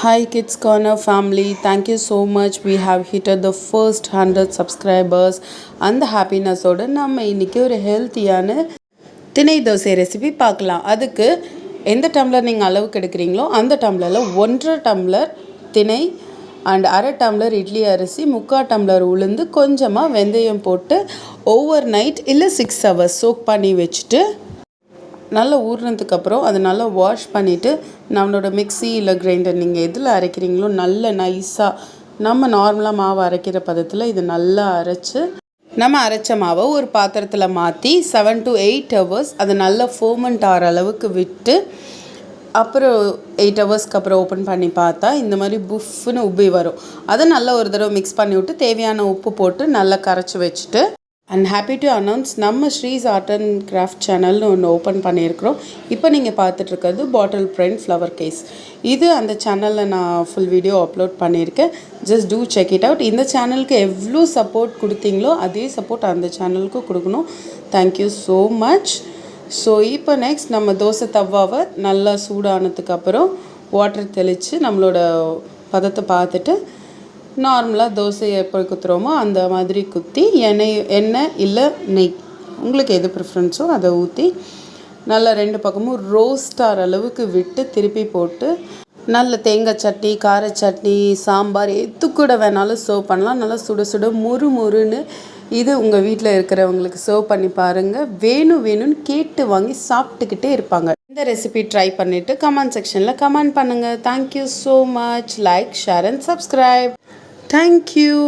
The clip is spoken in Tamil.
Hi Kids Corner family, thank you so much. We have hit the first 100 subscribers and the happiness oda நம்ம இன்னைக்கு ஒரு ஹெல்த்தியான திணை தோசை ரெசிபி பார்க்கலாம். அதுக்கு எந்த டம்ளர் நீங்கள் அளவுக்கு எடுக்கிறீங்களோ அந்த டம்ளரில் 1.5 டம்ளர் திணை அண்ட் 1/2 டம்ளர் இட்லி அரிசி, 3/4 டம்ளர் உளுந்து, கொஞ்சமாக வெந்தயம் போட்டு ஓவர் நைட் இல்லை 6 hours சோக் பண்ணி வச்சுட்டு நல்லா ஊறினதுக்கப்புறம் அதை நல்லா வாஷ் பண்ணிவிட்டு நம்மளோட மிக்ஸி இல்லை கிரைண்டர் நீங்கள் எதில் அரைக்கிறீங்களோ நல்ல நைஸாக நம்ம நார்மலாக மாவு அரைக்கிற பதத்தில் இது நல்லா அரைச்சி நம்ம அரைச்ச மாவை ஒரு பாத்திரத்தில் மாற்றி 7 to 8 hours அதை நல்லா ஃபோர்மெண்ட் ஆகிற அளவுக்கு விட்டு அப்புறம் 8 ஹவர்ஸ்க்கு அப்புறம் ஓப்பன் பண்ணி பார்த்தா இந்த மாதிரி புஃப்னு உப்பி வரும். அதை நல்லா ஒரு தடவை மிக்ஸ் பண்ணி விட்டு தேவையான உப்பு போட்டு நல்லா கரைச்சி வச்சுட்டு அண்ட் ஹாப்பி டு அனௌன்ஸ் நம்ம ஸ்ரீஸ் ஆர்ட் அண்ட் கிராஃப்ட் சேனல்னு ஒன்று ஓப்பன் பண்ணியிருக்கிறோம். இப்போ நீங்கள் பார்த்துட்ருக்கிறது பாட்டில் பிரிண்ட் ஃப்ளவர் கேஸ். இது அந்த சேனலில் நான் ஃபுல் வீடியோ அப்லோட் பண்ணியிருக்கேன். Just to check it out. இந்த சேனலுக்கு எவ்வளோ சப்போர்ட் கொடுத்தீங்களோ அதே சப்போர்ட் அந்த சேனலுக்கும் கொடுக்கணும். Thank you so much. ஸோ இப்போ நெக்ஸ்ட் நம்ம தோசை தவாவை நல்லா சூடானதுக்கப்புறம் வாட்டர் தெளித்து நம்மளோட பதத்தை பார்த்துட்டு நார்மலாக தோசையை எப்படி குத்துறோமோ அந்த மாதிரி குத்தி எண்ணெய் இல்லை நெய் உங்களுக்கு எது ப்ரிஃபரன்ஸோ அதை ஊற்றி நல்லா 2 பக்கமும் ரோஸ்ட் ஆகிற அளவுக்கு விட்டு திருப்பி போட்டு நல்ல தேங்காய் சட்னி, கார சட்னி, சாம்பார் எது கூட வேணாலும் சர்வ் பண்ணலாம். நல்லா சுட சுட முறுன்னு இது உங்கள் வீட்டில் இருக்கிறவங்களுக்கு சர்வ் பண்ணி பாருங்கள். வேணும்னு கேட்டு வாங்கி சாப்பிட்டுக்கிட்டே இருப்பாங்க. இந்த ரெசிபி ட்ரை பண்ணிவிட்டு கமெண்ட் செக்ஷனில் கமெண்ட் பண்ணுங்கள். Thank you so much. Like, share and subscribe. Thank you.